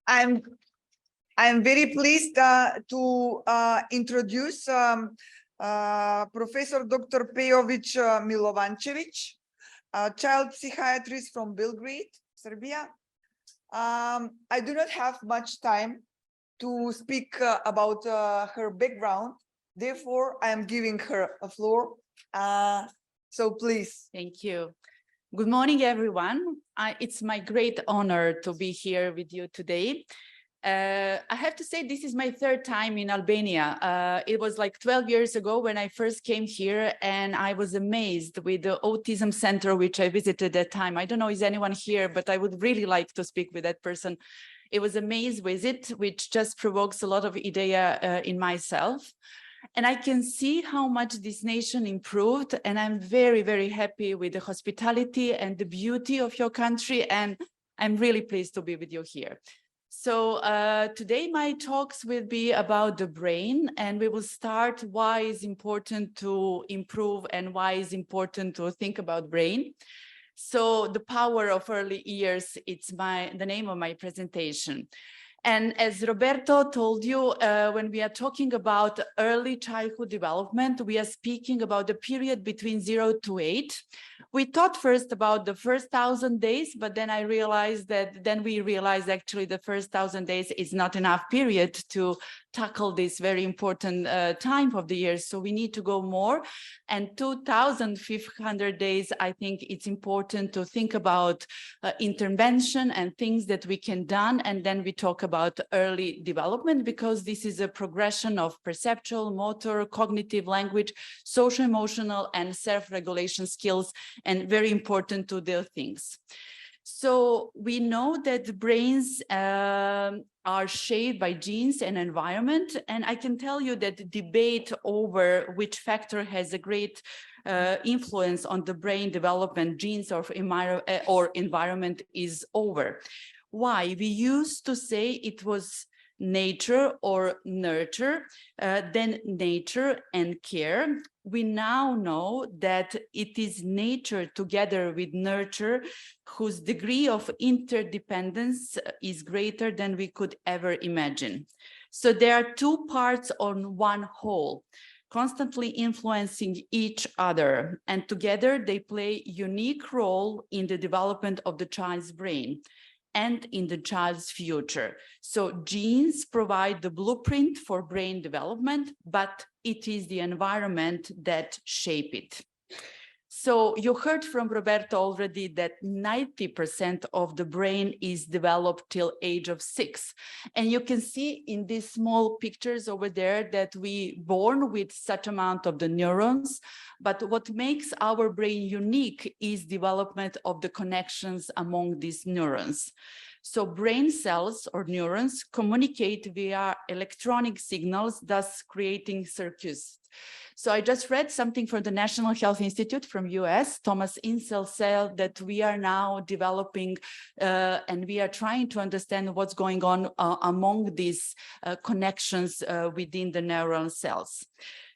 I'm very pleased to introduce Professor Dr. Pejovic Milovancevic, a child psychiatrist from Belgrade, Serbia. I do not have much time to speak about her background. Therefore, I am giving her a floor. So please. Thank you. Good morning, everyone. It's my great honor to be here with you today. I have to say this is my third time in Albania. It was like 12 years ago when I first came here, and I was amazed with the autism center which I visited that time. I don't know, is anyone here, but I would really like to speak with that person. It was an amazing visit, which just provokes a lot of idea in myself. And I can see how much this nation improved, and I'm very, very happy with the hospitality and the beauty of your country, and I'm really pleased to be with you here. So today my talks will be about the brain, and we will start why it's important to improve and why it's important to think about brain. So the power of early years, it's the name of my presentation. And as Roberto told you, when we are talking about early childhood development, we are speaking about the period between 0 to 8. We thought first about the first 1,000 days, but then we realized actually the first 1,000 days is not enough period to tackle this very important time of the year. So we need to go more. And 2,500 days, I think it's important to think about intervention and things that we can done. And then we talk about early development, because this is a progression of perceptual, motor, cognitive, language, social, emotional, and self-regulation skills, and very important to the things. So we know that the brains are shaped by genes and environment. And I can tell you that the debate over which factor has a great influence on the brain development, genes or environment, is over. Why? We used to say it was nature or nurture, then nature and care. We now know that it is nature together with nurture whose degree of interdependence is greater than we could ever imagine. So there are two parts on one whole, constantly influencing each other, and together they play a unique role in the development of the child's brain and in the child's future. So genes provide the blueprint for brain development, but it is the environment that shape it. So you heard from Roberto already that 90% of the brain is developed till age of 6. And you can see in these small pictures over there that we born with such amount of the neurons. But what makes our brain unique is development of the connections among these neurons. So brain cells or neurons communicate via electronic signals, thus creating circuits. So I just read something from the National Health Institute from US. Thomas Insel said that we are now developing and we are trying to understand what's going on among these connections within the neural cells.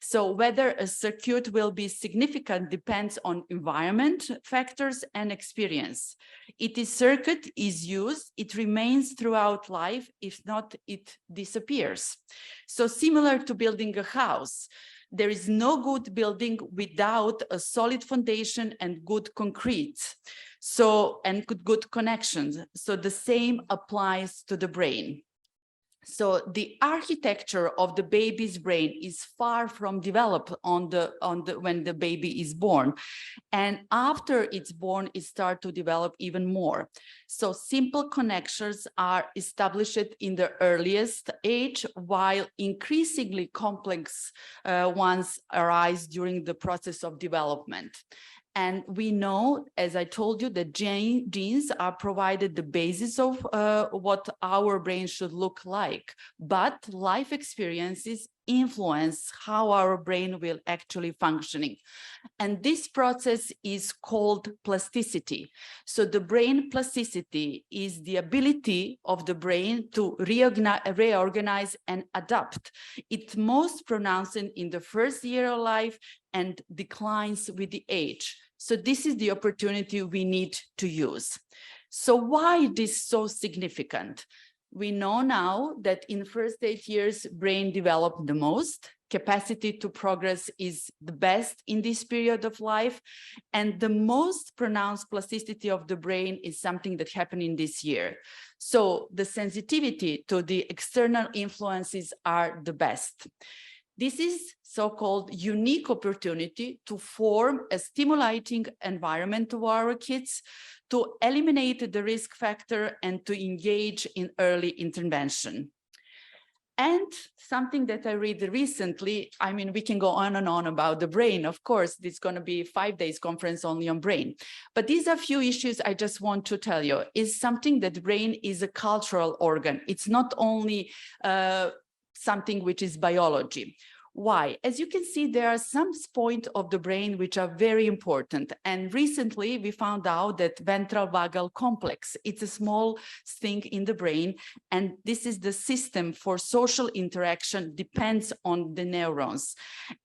So whether a circuit will be significant depends on environment, factors, and experience. If the circuit is used, it remains throughout life. If not, it disappears. So similar to building a house, there is no good building without a solid foundation and good concrete. So, and good connections. So the same applies to the brain. So the architecture of the baby's brain is far from developed when the baby is born. And after it's born, it starts to develop even more. So simple connections are established in the earliest age, while increasingly complex ones arise during the process of development. And we know, as I told you, that genes are provided the basis of what our brain should look like. But life experiences influence how our brain will actually functioning. And this process is called plasticity. So the brain plasticity is the ability of the brain to reorganize and adapt. It's most pronounced in the first year of life and declines with the age. So this is the opportunity we need to use. So why this so significant? We know now that in first 8 years, brain developed the most. Capacity to progress is the best in this period of life. And the most pronounced plasticity of the brain is something that happened in this year. So the sensitivity to the external influences are the best. This is so-called unique opportunity to form a stimulating environment to our kids, to eliminate the risk factor and to engage in early intervention. And something that I read recently, I mean, we can go on and on about the brain. Of course, it's going to be 5 days conference only on brain. But these are few issues I just want to tell you. Is something that brain is a cultural organ. It's not only something which is biology. Why? As you can see, there are some points of the brain which are very important. And recently we found out that ventral vagal complex, it's a small thing in the brain. And this is the system for social interaction, depends on the neurons.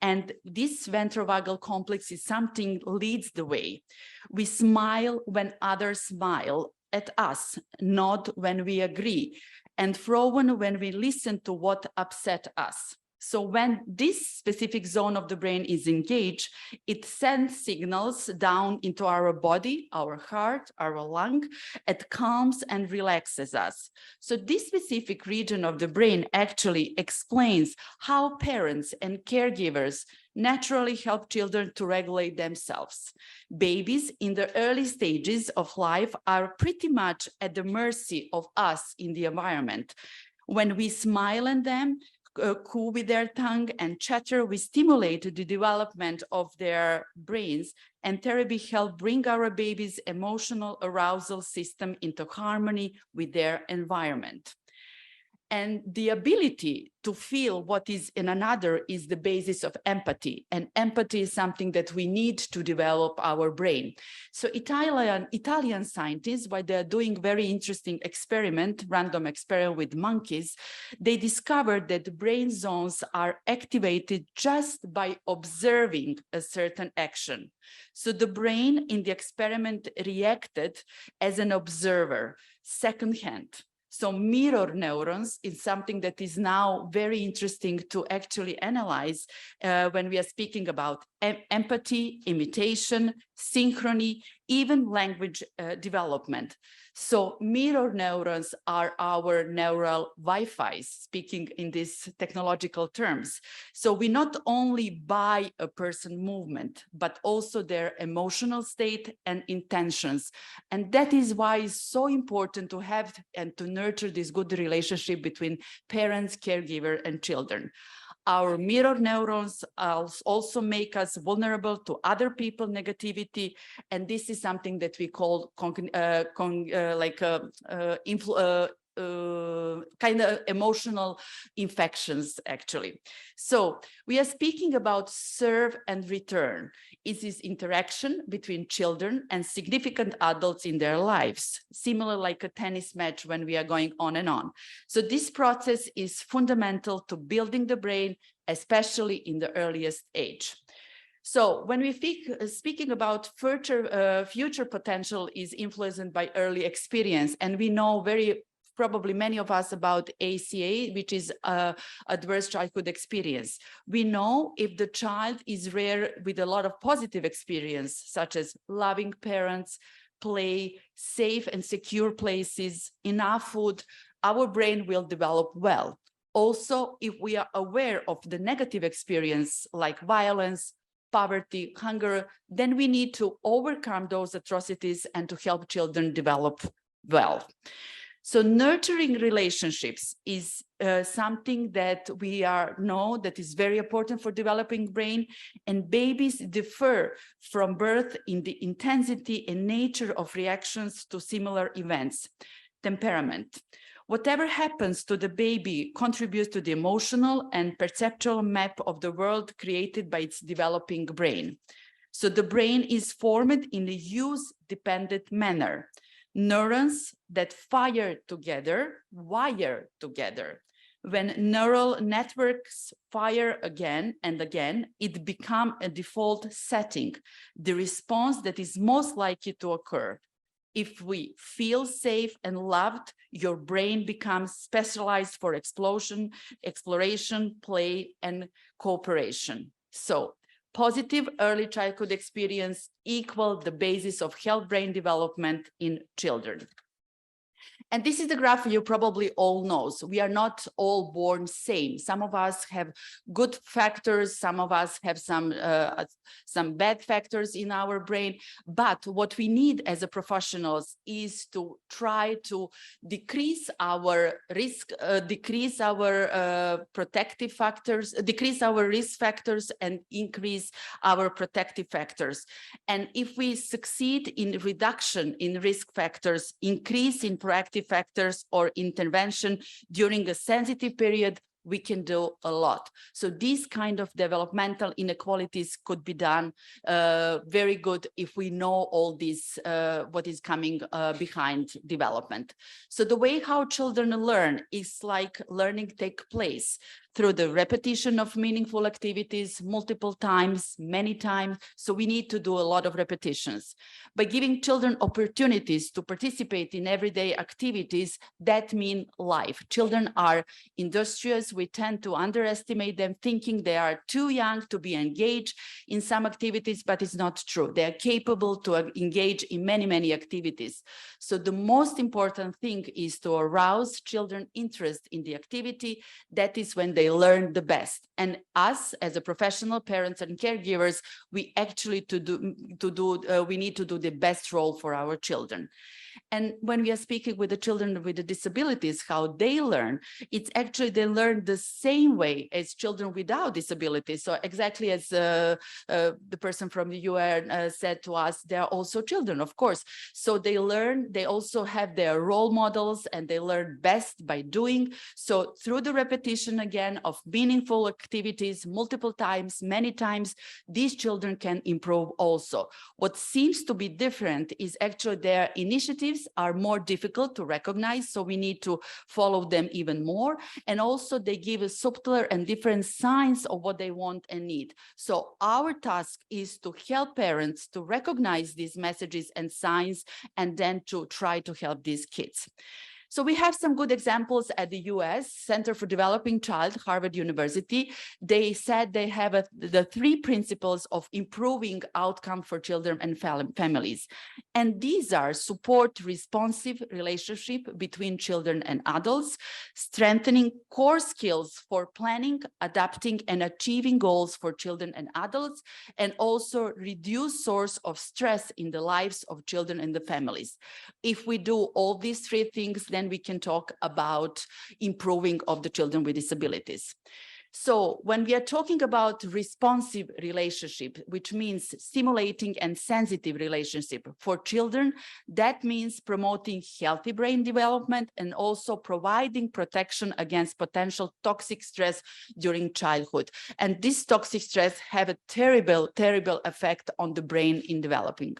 And this ventral vagal complex is something leads the way. We smile when others smile at us, nod when we agree, and frown when we listen to what upset us. So when this specific zone of the brain is engaged, it sends signals down into our body, our heart, our lung. It calms and relaxes us. So this specific region of the brain actually explains how parents and caregivers naturally help children to regulate themselves. Babies in the early stages of life are pretty much at the mercy of us in the environment. When we smile at them, coo with their tongue and chatter, we stimulate the development of their brains, and therapy helps bring our baby's emotional arousal system into harmony with their environment. And the ability to feel what is in another is the basis of empathy. And empathy is something that we need to develop our brain. So Italian scientists, while they're doing very interesting random experiment with monkeys, they discovered that the brain zones are activated just by observing a certain action. So the brain in the experiment reacted as an observer, secondhand. So mirror neurons is something that is now very interesting to actually analyze when we are speaking about empathy, imitation, synchrony, even language development. So mirror neurons are our neural Wi-Fi, speaking in these technological terms. So we not only buy a person movement, but also their emotional state and intentions. And that is why it's so important to have and to nurture this good relationship between parents, caregiver, and children. Our mirror neurons also make us vulnerable to other people's negativity, and this is something that we call kind of emotional infections, actually. So we are speaking about serve and return. It is interaction between children and significant adults in their lives, similar like a tennis match when we are going on and on. So this process is fundamental to building the brain, especially in the earliest age. So when we speaking about future potential is influenced by early experience, and we know probably many of us about ECI, which is adverse childhood experience. We know if the child is rare with a lot of positive experience, such as loving parents, play, safe and secure places, enough food, our brain will develop well. Also, if we are aware of the negative experience like violence, poverty, hunger, then we need to overcome those atrocities and to help children develop well. So nurturing relationships is something that we know that is very important for developing brain, and babies differ from birth in the intensity and nature of reactions to similar events. Temperament. Whatever happens to the baby contributes to the emotional and perceptual map of the world created by its developing brain. So the brain is formed in a use-dependent manner. Neurons that fire together, wire together. When neural networks fire again and again, it becomes a default setting, the response that is most likely to occur. If we feel safe and loved, your brain becomes specialized for exploration, exploration, play, and cooperation. So positive early childhood experience equal the basis of health brain development in children. And this is the graph you probably all know. So we are not all born same. Some of us have good factors, some of us have some bad factors in our brain. But what we need as a professionals is to try to decrease our risk, decrease our protective factors, decrease our risk factors, and increase our protective factors. And if we succeed in reduction in risk factors, increase in proactive factors or intervention during a sensitive period, we can do a lot. So these kind of developmental inequalities could be done very good if we know all this, what is coming behind development. So the way how children learn is like learning take place through the repetition of meaningful activities multiple times, many times. So we need to do a lot of repetitions. By giving children opportunities to participate in everyday activities, that means life. Children are industrious. We tend to underestimate them, thinking they are too young to be engaged in some activities, but it's not true. They are capable to engage in many, many activities. So the most important thing is to arouse children's interest in the activity. That is when they learn the best. And us as a professional parents and caregivers, we actually we need to do the best role for our children. And when we are speaking with the children with the disabilities, how they learn, it's actually they learn the same way as children without disabilities. So exactly as the person from the UN said to us, they are also children, of course. So they learn, they also have their role models, and they learn best by doing. So through the repetition again of meaningful activities multiple times, many times, these children can improve also. What seems to be different is actually their initiatives are more difficult to recognize, so we need to follow them even more. And also they give a subtler and different signs of what they want and need. So our task is to help parents to recognize these messages and signs, and then to try to help these kids. So we have some good examples at the US Center for Developing Child, Harvard University. They said they have the 3 principles of improving outcome for children and families. And these are support responsive relationship between children and adults, strengthening core skills for planning, adapting, and achieving goals for children and adults, and also reduce source of stress in the lives of children and the families. If we do all these 3 things, then we can talk about improving of the children with disabilities. So when we are talking about responsive relationship, which means stimulating and sensitive relationship for children, that means promoting healthy brain development and also providing protection against potential toxic stress during childhood. And this toxic stress have a terrible, terrible effect on the brain in developing.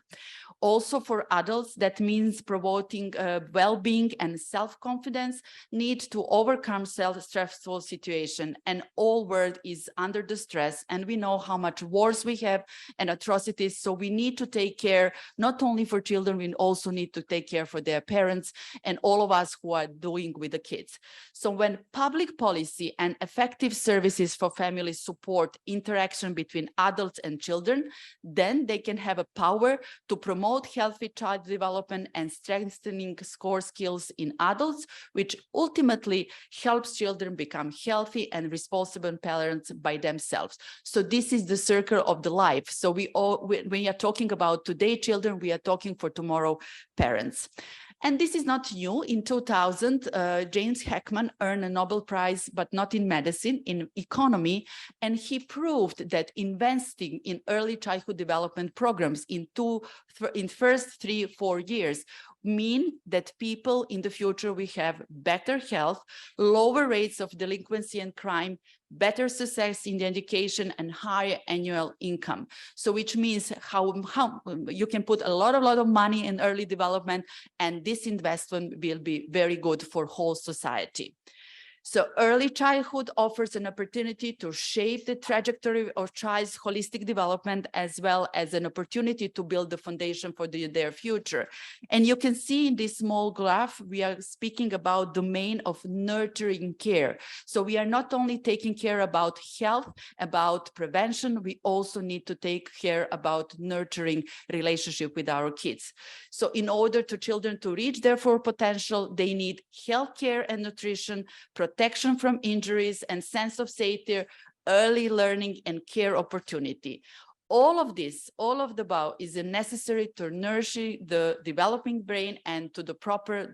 Also for adults, that means promoting well-being and self-confidence, need to overcome stressful situation, and all world is under the stress, and we know how much wars we have and atrocities. So we need to take care not only for children, we also need to take care for their parents and all of us who are doing with the kids. So when public policy and effective services for families support interaction between adults and children, then they can have a power to promote healthy child development and strengthening core skills in adults, which ultimately helps children become healthy and responsible parents by themselves. So this is the circle of the life. So when we are talking about today children, we are talking for tomorrow parents. And this is not new. In 2000, James Heckman earned a Nobel Prize, but not in medicine, in economy. And he proved that investing in early childhood development programs in first 3-4 years mean that people in the future will have better health, lower rates of delinquency and crime, better success in the education, and higher annual income. So which means how you can put a lot of money in early development, and this investment will be very good for whole society. So early childhood offers an opportunity to shape the trajectory of child's holistic development, as well as an opportunity to build the foundation for their future. And you can see in this small graph, we are speaking about domain of nurturing care. So we are not only taking care about health, about prevention, we also need to take care about nurturing relationship with our kids. So in order to children to reach their full potential, they need health care and nutrition, protection from injuries and sense of safety, early learning and care opportunity. All of this, all of the above is necessary to nourish the developing brain and to the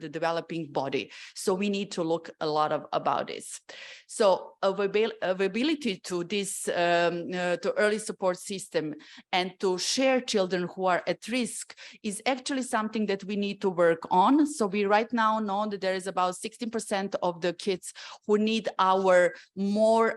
developing body. So we need to look a lot about this. So availability to this, to early support system and to share children who are at risk is actually something that we need to work on. So we right now know that there is about 16% of the kids who need our more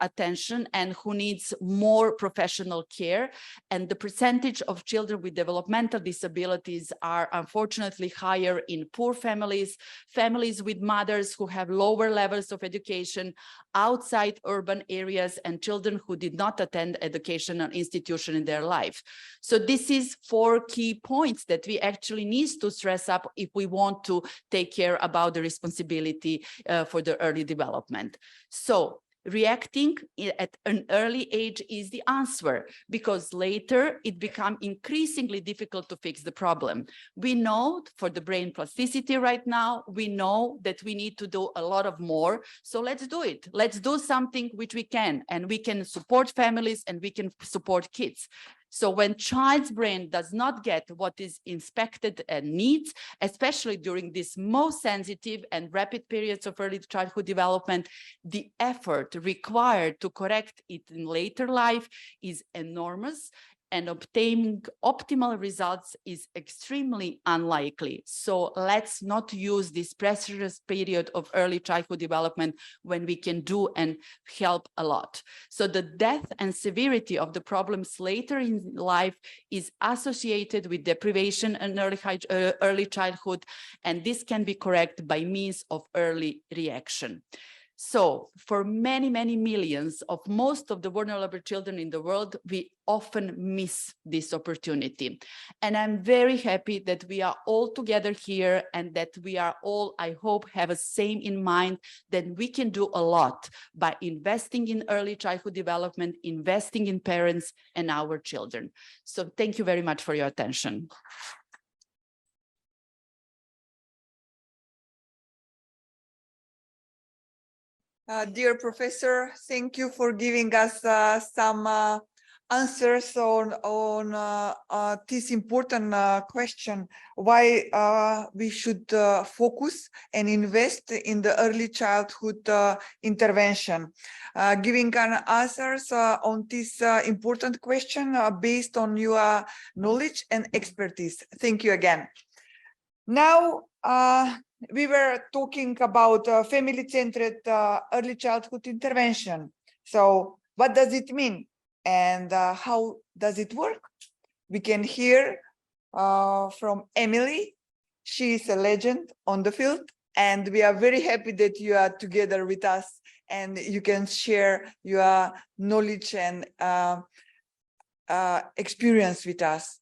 attention and who needs more professional care, and the percentage of children with developmental disabilities are unfortunately higher in poor families, families with mothers who have lower levels of education, outside urban areas, and children who did not attend educational institution in their life. So this is 4 key points that we actually need to stress up if we want to take care about the responsibility for the early development. So reacting at an early age is the answer, because later it becomes increasingly difficult to fix the problem. We know for the brain plasticity right now, we know that we need to do a lot of more. So let's do it. Let's do something which we can, and we can support families and we can support kids. So when child's brain does not get what is expected and needs, especially during these most sensitive and rapid periods of early childhood development, the effort required to correct it in later life is enormous, and obtaining optimal results is extremely unlikely. So let's not use this precious period of early childhood development when we can do and help a lot. So the depth and severity of the problems later in life is associated with deprivation and early childhood, and this can be corrected by means of early reaction. So for many, many millions of most of the vulnerable children in the world, we often miss this opportunity. And I'm very happy that we are all together here and that we are all, I hope, have the same in mind, that we can do a lot by investing in early childhood development, investing in parents and our children. So thank you very much for your attention. Dear Professor, thank you for giving us some answers on this important question, why we should focus and invest in the early childhood intervention. Giving answers on this important question based on your knowledge and expertise. Thank you again. Now, we were talking about family-centered early childhood intervention. So what does it mean and how does it work? We can hear from Emily. She is a legend on the field, and we are very happy that you are together with us and you can share your knowledge and experience with us.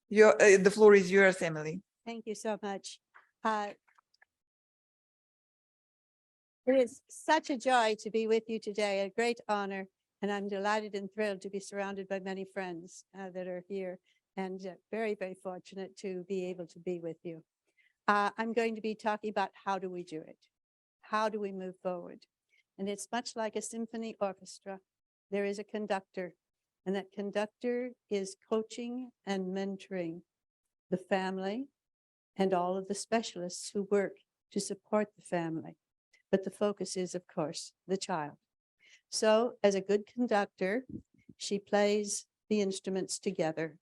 The floor is yours, Emily. Thank you so much. It is such a joy to be with you today, a great honor, and I'm delighted and thrilled to be surrounded by many friends that are here, and very, very fortunate to be able to be with you. I'm going to be talking about how do we do it? How do we move forward? And it's much like a symphony orchestra. There is a conductor, and that conductor is coaching and mentoring the family and all of the specialists who work to support the family. But the focus is, of course, the child. So as a good conductor, she plays the instruments together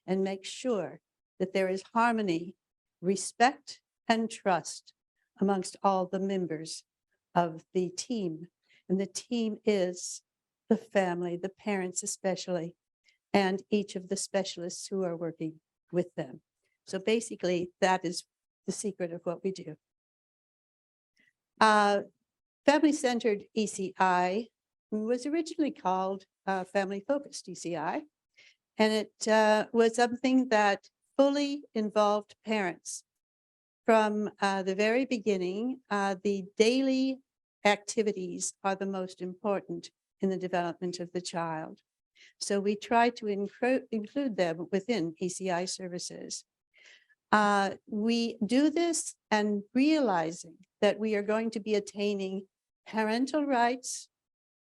and makes sure that there is harmony, respect, and trust amongst all the members of the team. And the team is the family, the parents especially, and each of the specialists who are working with them. So basically, that is the secret of what we do. Family-centered ECI was originally called family-focused ECI, and it was something that fully involved parents. From the very beginning, the daily activities are the most important in the development of the child. So we try to include them within ECI services. We do this and realizing that we are going to be attaining parental rights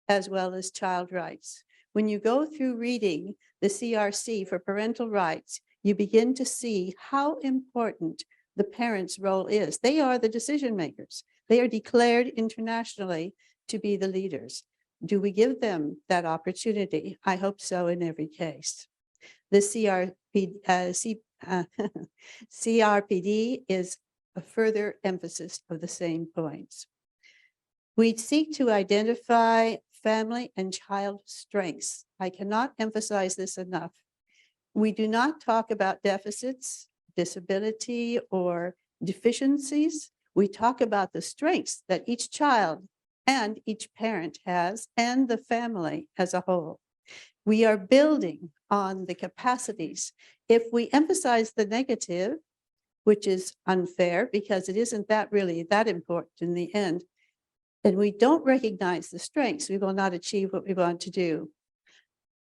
as well as child rights. When you go through reading the CRC for parental rights, you begin to see how important the parents' role is. They are the decision makers. They are declared internationally to be the leaders. Do we give them that opportunity? I hope so in every case. The CRPD is a further emphasis of the same points. We seek to identify family and child strengths. I cannot emphasize this enough. We do not talk about deficits, disability, or deficiencies. We talk about the strengths that each child and each parent has, and the family as a whole. We are building on the capacities. If we emphasize the negative, which is unfair because it isn't that really that important in the end, and we don't recognize the strengths, we will not achieve what we want to do.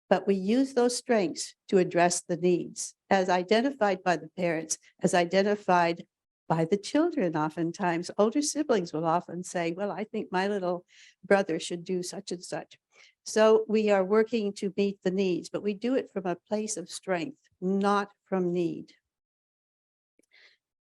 But we use those strengths to address the needs as identified by the parents, as identified by the children. Oftentimes, older siblings will often say, well, I think my little brother should do such and such. So we are working to meet the needs, but we do it from a place of strength, not from need.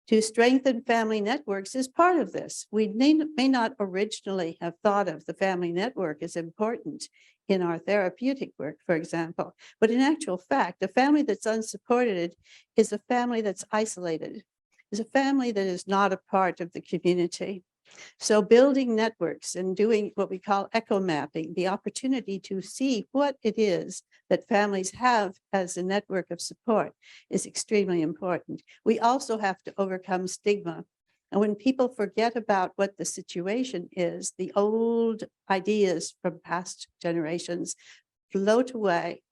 To strengthen family networks is part of this. We may not originally have thought of the family network as important in our therapeutic work, for example, but in actual fact, a family that's unsupported is a family that's isolated, is a family that is not a part of the community. So building networks and doing what we call echo mapping, the opportunity to see what it is that families have as a network of support, is extremely important. We also have to overcome stigma. And when people forget about what the situation is, the old ideas from past generations float away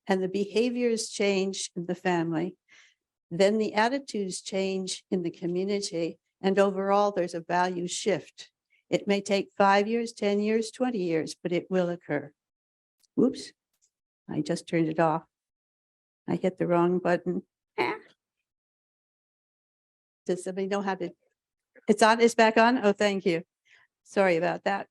and the behaviors change in the family, then the attitudes change in the community. And overall, there's a value shift. It may take 5 years, 10 years, 20 years, but it will occur. Whoops, I just turned it off. I hit the wrong button. Does somebody know how to? It's on, it's back on? Oh, thank you. Sorry about that.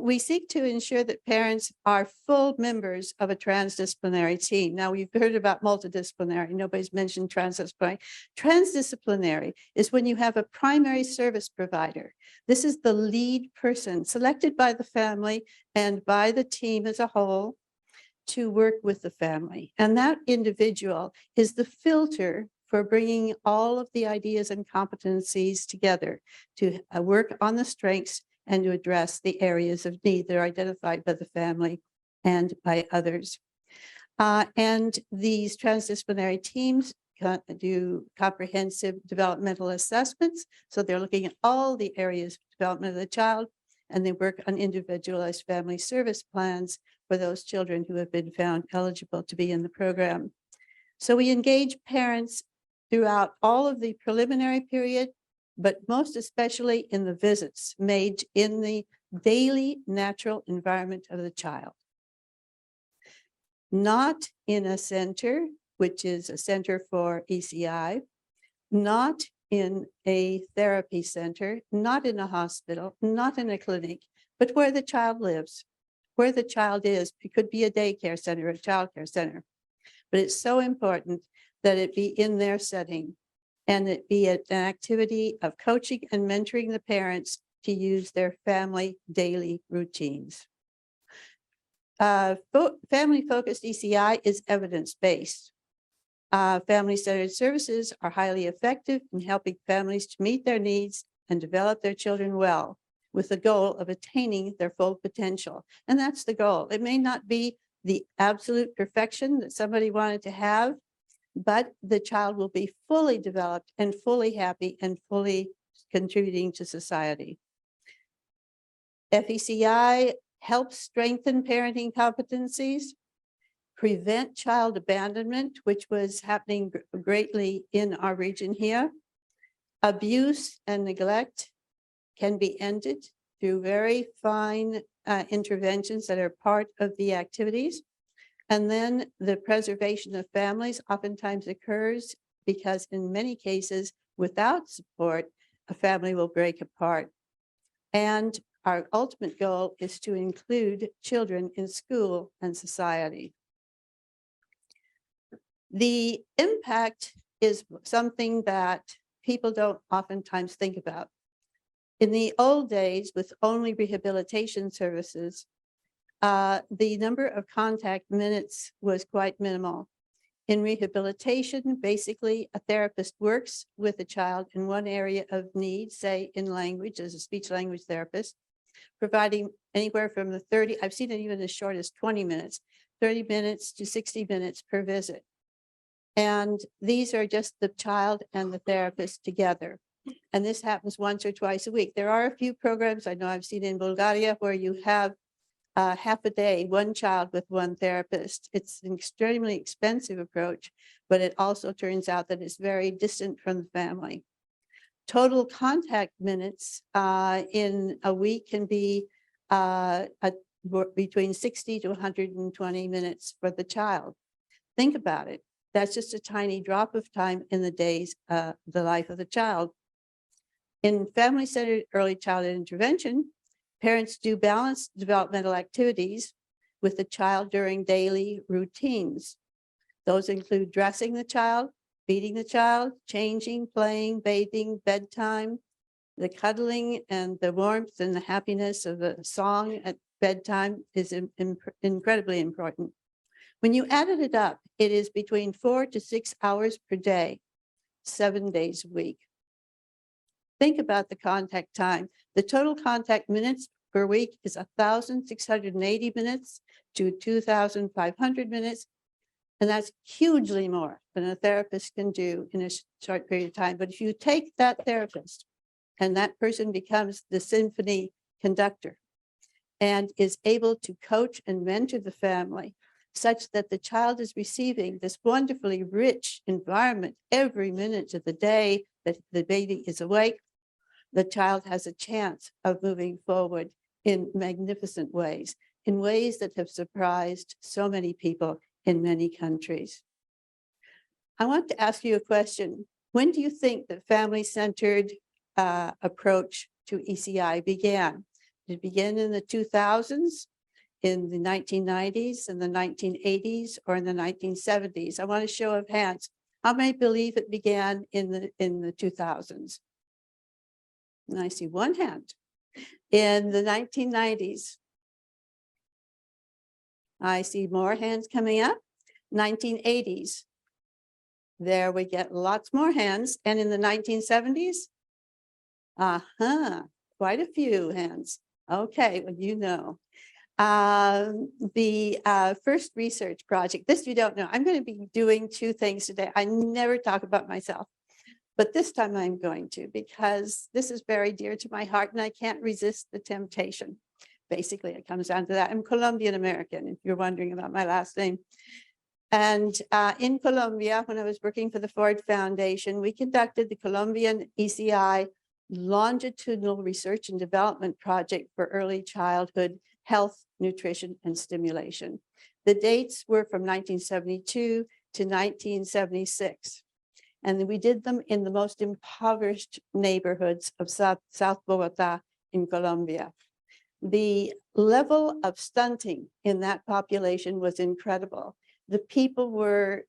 We seek to ensure that parents are full members of a transdisciplinary team. Now, we've heard about multidisciplinary. Nobody's mentioned transdisciplinary. Transdisciplinary is when you have a primary service provider. This is the lead person selected by the family and by the team as a whole to work with the family. And that individual is the filter for bringing all of the ideas and competencies together to work on the strengths and to address the areas of need that are identified by the family and by others. And these transdisciplinary teams do comprehensive developmental assessments. So they're looking at all the areas of development of the child, and they work on individualized family service plans for those children who have been found eligible to be in the program. So we engage parents throughout all of the preliminary period, but most especially in the visits made in the daily natural environment of the child. Not in a center, which is a center for ECI, not in a therapy center, not in a hospital, not in a clinic, but where the child lives, where the child is. It could be a daycare center, a childcare center, but it's so important that it be in their setting and it be an activity of coaching and mentoring the parents to use their family daily routines. Family-focused ECI is evidence-based. Family-centered services are highly effective in helping families to meet their needs and develop their children well, with the goal of attaining their full potential. And that's the goal. It may not be the absolute perfection that somebody wanted to have, but the child will be fully developed and fully happy and fully contributing to society. FECI helps strengthen parenting competencies, prevent child abandonment, which was happening greatly in our region here. Abuse and neglect can be ended through very fine interventions that are part of the activities. And then the preservation of families oftentimes occurs because in many cases, without support, a family will break apart. And our ultimate goal is to include children in school and society. The impact is something that people don't oftentimes think about. In the old days, with only rehabilitation services, the number of contact minutes was quite minimal. In rehabilitation, basically, a therapist works with a child in one area of need, say in language, as a speech language therapist, providing anywhere from the 30, I've seen it even as short as 20 minutes, 30 minutes to 60 minutes per visit. And these are just the child and the therapist together. And this happens once or twice a week. There are a few programs I know I've seen in Bulgaria where you have half a day, one child with one therapist. It's an extremely expensive approach, but it also turns out that it's very distant from the family. Total contact minutes in a week can be between 60 to 120 minutes for the child. Think about it. That's just a tiny drop of time in the days, the life of the child. In family-centered early childhood intervention, parents do balanced developmental activities with the child during daily routines. Those include dressing the child, feeding the child, changing, playing, bathing, bedtime, the cuddling and the warmth and the happiness of a song at bedtime is incredibly important. When you added it up, it is between 4 to 6 hours per day, 7 days a week. Think about the contact time. The total contact minutes per week is 1,680 minutes to 2,500 minutes. And that's hugely more than a therapist can do in a short period of time. But if you take that therapist and that person becomes the symphony conductor and is able to coach and mentor the family such that the child is receiving this wonderfully rich environment every minute of the day that the baby is awake, the child has a chance of moving forward in magnificent ways, in ways that have surprised so many people in many countries. I want to ask you a question. When do you think the family-centered approach to ECI began? Did it begin in the 2000s, in the 1990s, in the 1980s, or in the 1970s? I want a show of hands. How many believe it began in the 2000s? And I see one hand. In the 1990s, I see more hands coming up. 1980s, there we get lots more hands. And in the 1970s, quite a few hands. Okay, well, you know. The first research project, this you don't know. I'm going to be doing two things today. I never talk about myself, but this time I'm going to, because this is very dear to my heart and I can't resist the temptation. Basically, it comes down to that. I'm Colombian American, if you're wondering about my last name. And in Colombia, when I was working for the Ford Foundation, we conducted the Colombian ECI longitudinal research and development project for early childhood health, nutrition, and stimulation. The dates were from 1972 to 1976. And we did them in the most impoverished neighborhoods of South Bogota in Colombia. The level of stunting in that population was incredible. The people were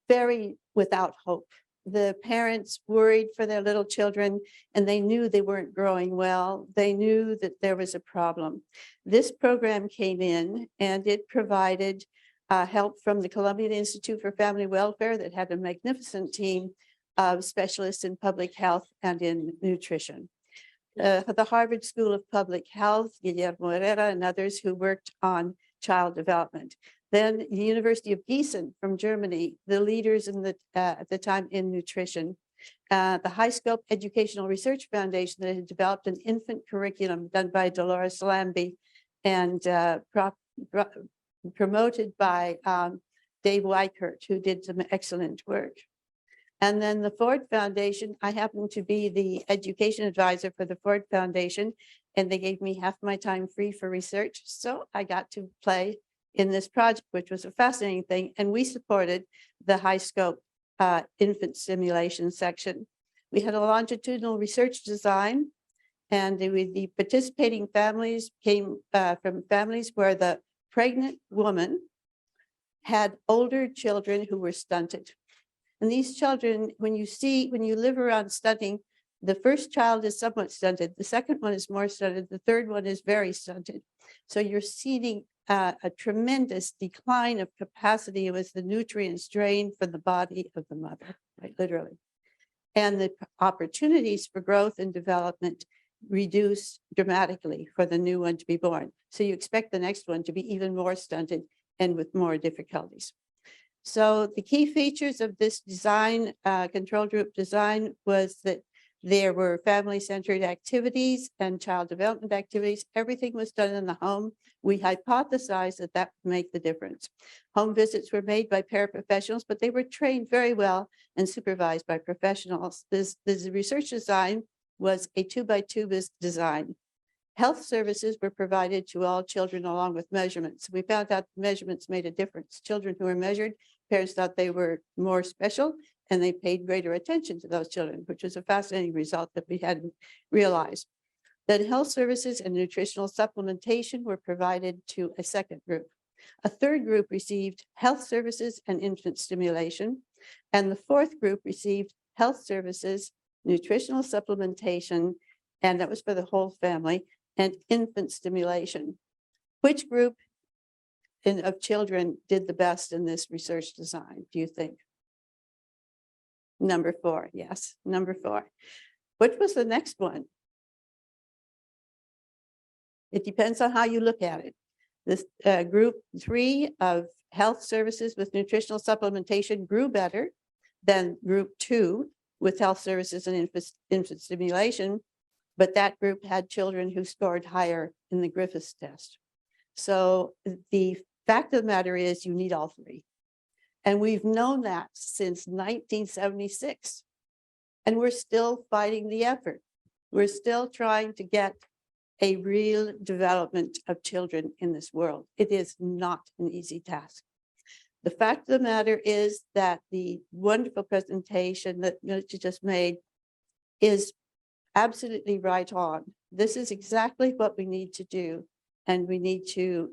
very without hope. The parents worried for their little children and they knew they weren't growing well. They knew that there was a problem. This program came in and it provided help from the Colombian Institute for Family Welfare that had a magnificent team of specialists in public health and in nutrition. The Harvard School of Public Health, Guillermo Herrera and others who worked on child development. Then the University of Gießen from Germany, the leaders in the, at the time in nutrition. The High Scope Educational Research Foundation that had developed an infant curriculum done by Dolores Lambie and promoted by Dave Weichert, who did some excellent work. And then the Ford Foundation, I happen to be the education advisor for the Ford Foundation, and they gave me half my time free for research. So I got to play in this project, which was a fascinating thing. And we supported the High Scope infant simulation section. We had a longitudinal research design, and the participating families came from families where the pregnant woman had older children who were stunted. And these children, when you live around stunting, the first child is somewhat stunted, the second one is more stunted, the third one is very stunted. So you're seeing a tremendous decline of capacity as the nutrients drain from the body of the mother, right, literally. And the opportunities for growth and development reduce dramatically for the new one to be born. So you expect the next one to be even more stunted and with more difficulties. So the key features of this design, control group design, was that there were family-centered activities and child development activities. Everything was done in the home. We hypothesized that that would make the difference. Home visits were made by paraprofessionals, but they were trained very well and supervised by professionals. This research design was a 2x2 design. Health services were provided to all children along with measurements. We found out measurements made a difference. Children who were measured, parents thought they were more special, and they paid greater attention to those children, which was a fascinating result that we hadn't realized. Then health services and nutritional supplementation were provided to a second group. A third group received health services and infant stimulation, and the fourth group received health services, nutritional supplementation, and that was for the whole family, and infant stimulation. Which group of children did the best in this research design, do you think? Number 4, yes, number 4. What was the next one? It depends on how you look at it. This group 3 of health services with nutritional supplementation grew better than group 2 with health services and infant stimulation, but that group had children who scored higher in the Griffiths test. So the fact of the matter is you need all 3. And we've known that since 1976. And we're still fighting the effort. We're still trying to get a real development of children in this world. It is not an easy task. The fact of the matter is that the wonderful presentation that Milica just made is absolutely right on. This is exactly what we need to do, and we need to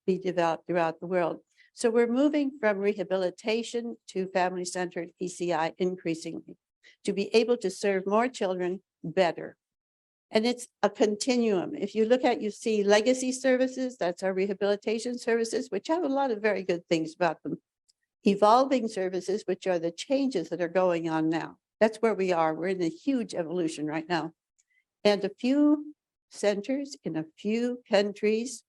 be developed throughout the world. So we're moving from rehabilitation to family-centered ECI increasingly to be able to serve more children better. And it's a continuum. If you look at, you see legacy services, that's our rehabilitation services, which have a lot of very good things about them. Evolving services, which are the changes that are going on now. That's where we are. We're in a huge evolution right now. And a few centers in a few countries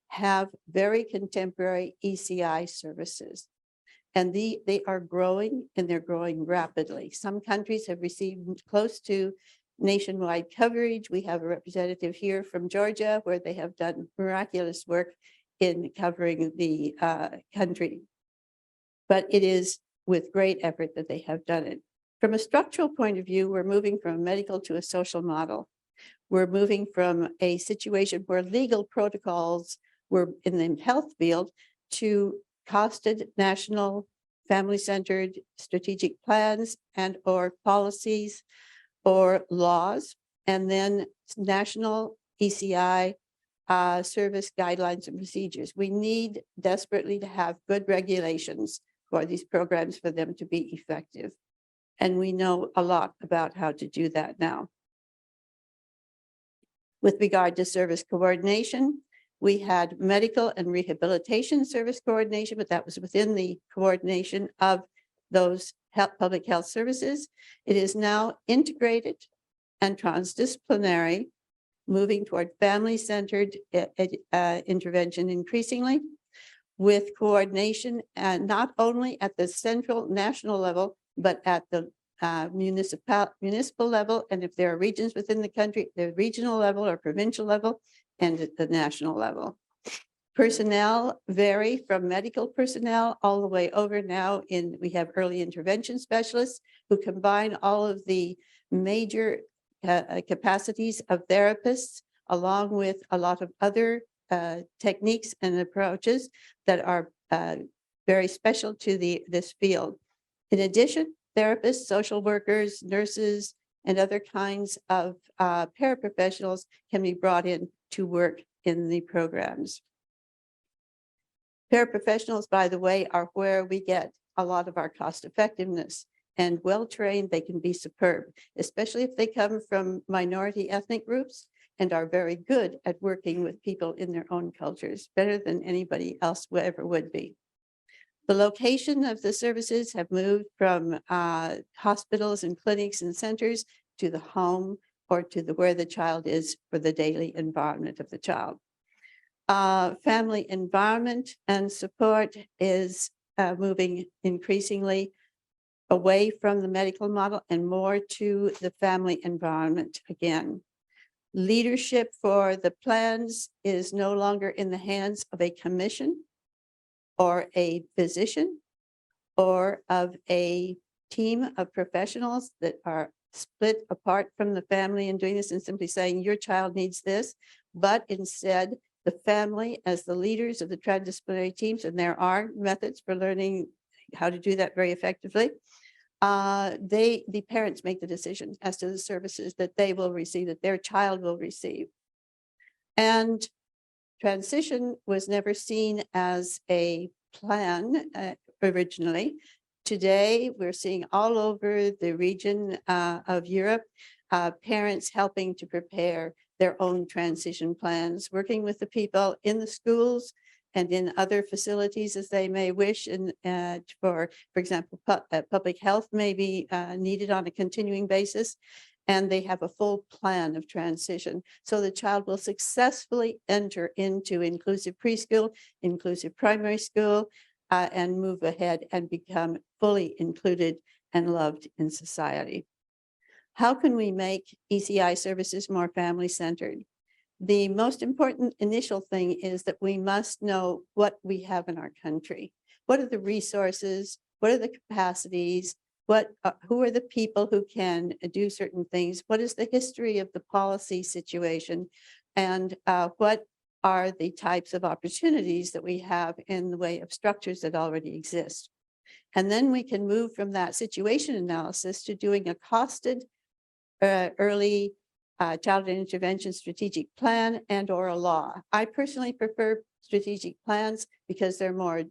have very contemporary ECI services. And they are growing, and they're growing rapidly. Some countries have received close to nationwide coverage. We have a representative here from Georgia where they have done miraculous work in covering the country. But it is with great effort that they have done it. From a structural point of view, we're moving from a medical to a social model. We're moving from a situation where legal protocols were in the health field to costed national family-centered strategic plans and or policies or laws, and then national ECI service guidelines and procedures. We need desperately to have good regulations for these programs for them to be effective. And we know a lot about how to do that now. With regard to service coordination, we had medical and rehabilitation service coordination, but that was within the coordination of those public health services. It is now integrated and transdisciplinary, moving toward family-centered intervention increasingly, with coordination not only at the central national level, but at the municipal level, and if there are regions within the country, the regional level or provincial level, and at the national level. Personnel vary from medical personnel all the way over now we have early intervention specialists who combine all of the major capacities of therapists, along with a lot of other techniques and approaches that are very special to this field. In addition, therapists, social workers, nurses, and other kinds of paraprofessionals can be brought in to work in the programs. Paraprofessionals, by the way, are where we get a lot of our cost effectiveness, and well-trained, they can be superb, especially if they come from minority ethnic groups and are very good at working with people in their own cultures, better than anybody else ever would be. The location of the services have moved from hospitals and clinics and centers to the home or to where the child is for the daily environment of the child. Family environment and support is moving increasingly away from the medical model and more to the family environment again. Leadership for the plans is no longer in the hands of a commission or a physician or of a team of professionals that are split apart from the family and doing this and simply saying your child needs this, but instead the family as the leaders of the transdisciplinary teams, and there are methods for learning how to do that very effectively. The parents make the decision as to the services that they will receive, that their child will receive. And transition was never seen as a plan originally. Today, we're seeing all over the region of Europe, parents helping to prepare their own transition plans, working with the people in the schools and in other facilities as they may wish. And for example, public health may be needed on a continuing basis. And they have a full plan of transition. So the child will successfully enter into inclusive preschool, inclusive primary school, and move ahead and become fully included and loved in society. How can we make ECI services more family-centered? The most important initial thing is that we must know what we have in our country. What are the resources? What are the capacities? Who are the people who can do certain things? What is the history of the policy situation? And what are the types of opportunities that we have in the way of structures that already exist? And then we can move from that situation analysis to doing a costed early childhood intervention strategic plan and or a law. I personally prefer strategic plans because they're more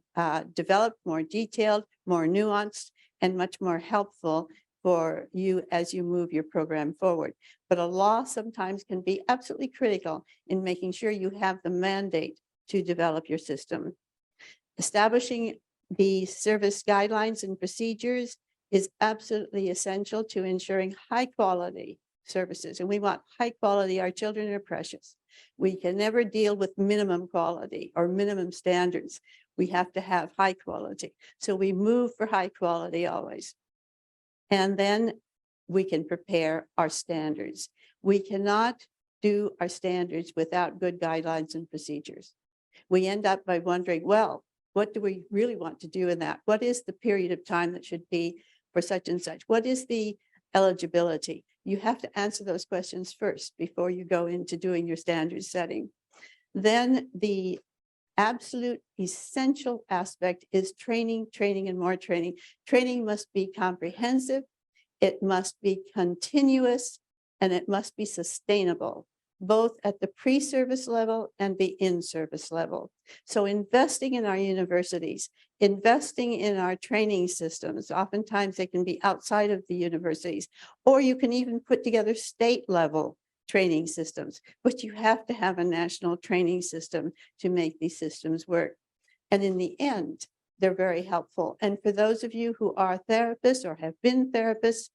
developed, more detailed, more nuanced, and much more helpful for you as you move your program forward. But a law sometimes can be absolutely critical in making sure you have the mandate to develop your system. Establishing the service guidelines and procedures is absolutely essential to ensuring high quality services. And we want high quality. Our children are precious. We can never deal with minimum quality or minimum standards. We have to have high quality. So we move for high quality always. And then we can prepare our standards. We cannot do our standards without good guidelines and procedures. We end up by wondering, well, what do we really want to do in that? What is the period of time that should be for such and such? What is the eligibility? You have to answer those questions first before you go into doing your standard setting. Then the absolute essential aspect is training, training, and more training. Training must be comprehensive, it must be continuous, and it must be sustainable, both at the pre-service level and the in-service level. So investing in our universities, investing in our training systems, oftentimes they can be outside of the universities, or you can even put together state level training systems, but you have to have a national training system to make these systems work. And in the end, they're very helpful. And for those of you who are therapists or have been therapists,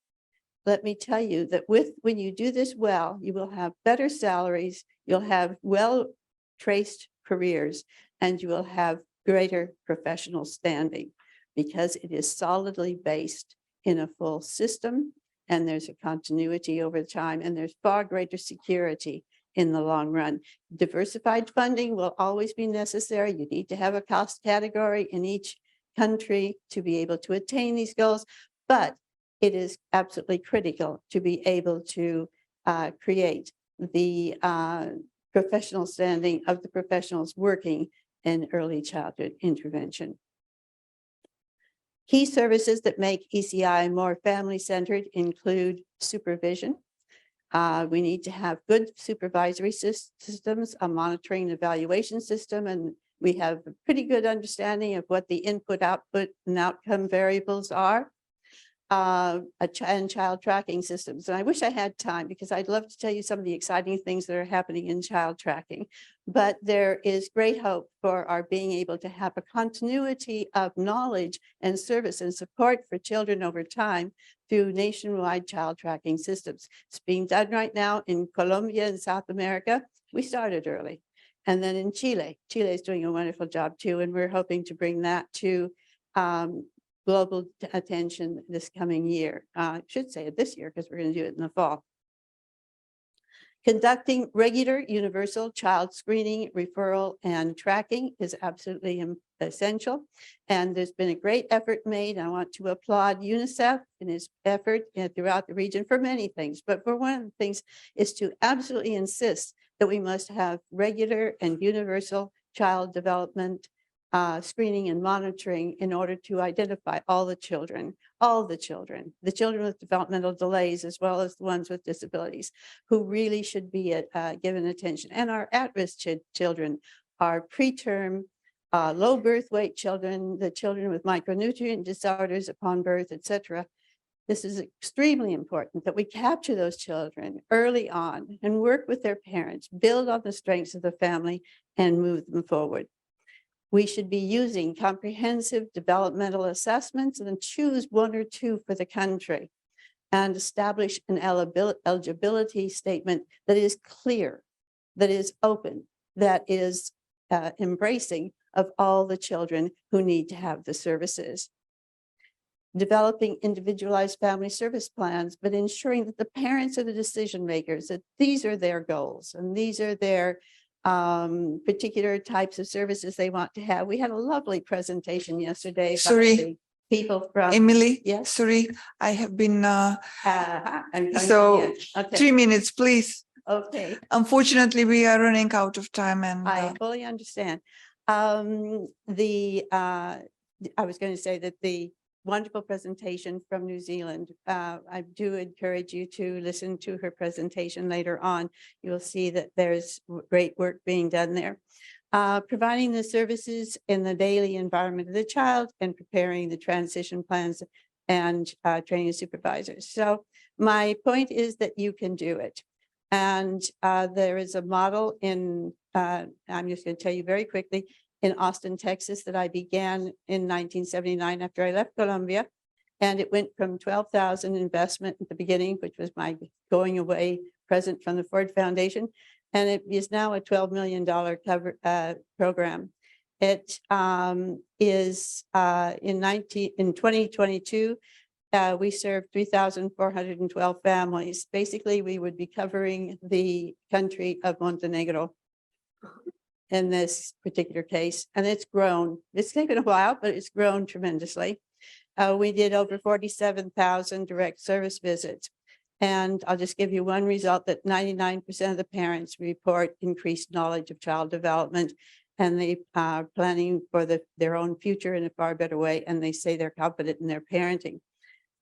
let me tell you that when you do this well, you will have better salaries, you'll have well-traced careers, and you will have greater professional standing because it is solidly based in a full system, and there's a continuity over time, and there's far greater security in the long run. Diversified funding will always be necessary. You need to have a cost category in each country to be able to attain these goals, but it is absolutely critical to be able to create the professional standing of the professionals working in early childhood intervention. Key services that make ECI more family-centered include supervision. We need to have good supervisory systems, a monitoring and evaluation system, and we have a pretty good understanding of what the input, output, and outcome variables are. And child tracking systems. And I wish I had time because I'd love to tell you some of the exciting things that are happening in child tracking. But there is great hope for our being able to have a continuity of knowledge and service and support for children over time through nationwide child tracking systems. It's being done right now in Colombia and South America. We started early. And then in Chile. Chile is doing a wonderful job too. And we're hoping to bring that to global attention this coming year. I should say it this year because we're going to do it in the fall. Conducting regular universal child screening, referral, and tracking is absolutely essential. And there's been a great effort made. I want to applaud UNICEF in its effort throughout the region for many things. But for one of the things is to absolutely insist that we must have regular and universal child development screening and monitoring in order to identify all the children with developmental delays, as well as the ones with disabilities, who really should be given attention. And our at-risk children, our preterm, low birth weight children, the children with micronutrient disorders upon birth, etc. This is extremely important that we capture those children early on and work with their parents, build on the strengths of the family, and move them forward. We should be using comprehensive developmental assessments and choose one or two for the country and establish an eligibility statement that is clear, that is open, that is embracing of all the children who need to have the services. Developing individualized family service plans, but ensuring that the parents are the decision makers, that these are their goals and these are their particular types of services they want to have. We had a lovely presentation yesterday. Sorry, people from Emily. Yes. Sorry, I have been. I'm So okay. 3 minutes, please. Okay. Unfortunately, we are running out of time, and I fully understand. I was going to say that the wonderful presentation from New Zealand. I do encourage you to listen to her presentation later on. You'll see that there's great work being done there. Providing the services in the daily environment of the child and preparing the transition plans and training supervisors. So my point is that you can do it. And there is a model in, I'm just going to tell you very quickly, in Austin, Texas, that I began in 1979 after I left Colombia. And it went from 12,000 investment at the beginning, which was my going away present from the Ford Foundation. And it is now a $12 million program. It is in 2022, we served 3,412 families. Basically, we would be covering the country of Montenegro in this particular case, and it's grown. It's taken a while, but it's grown tremendously. We did over 47,000 direct service visits. And I'll just give you one result that 99% of the parents report increased knowledge of child development, and they are planning for their own future in a far better way, and they say they're confident in their parenting.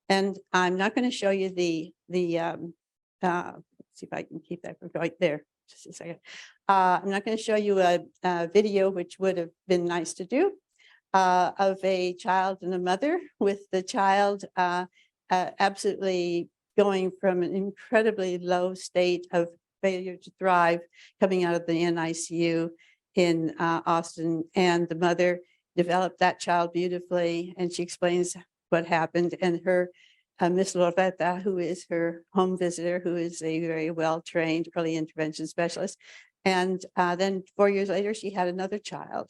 And I'm not going to show you let's see if I can keep that right there. Just a second. I'm not going to show you a video, which would have been nice to do, of a child and a mother, with the child absolutely going from an incredibly low state of failure to thrive, coming out of the NICU in Austin, and the mother developed that child beautifully, and she explains what happened, and her Miss Loretta, who is her home visitor, who is a very well-trained early intervention specialist. And then 4 years later, she had another child.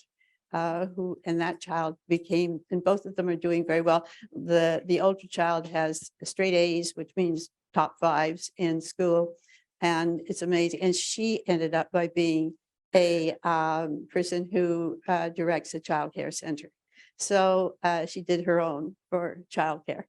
and that child became, and both of them are doing very well. The older child has straight A's, which means top 5s in school. And it's amazing. And she ended up by being a person who directs a child care center. So she did her own for childcare.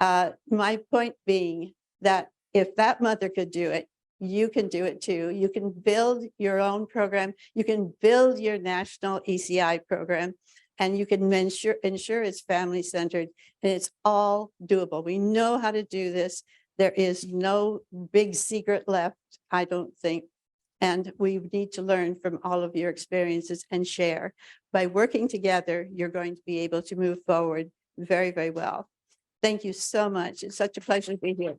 My point being that if that mother could do it, you can do it too. You can build your own program. You can build your national ECI program, and you can ensure it's family-centered, and it's all doable. We know how to do this. There is no big secret left, I don't think. And we need to learn from all of your experiences and share. By working together, you're going to be able to move forward very, very well. Thank you so much. It's such a pleasure to be here.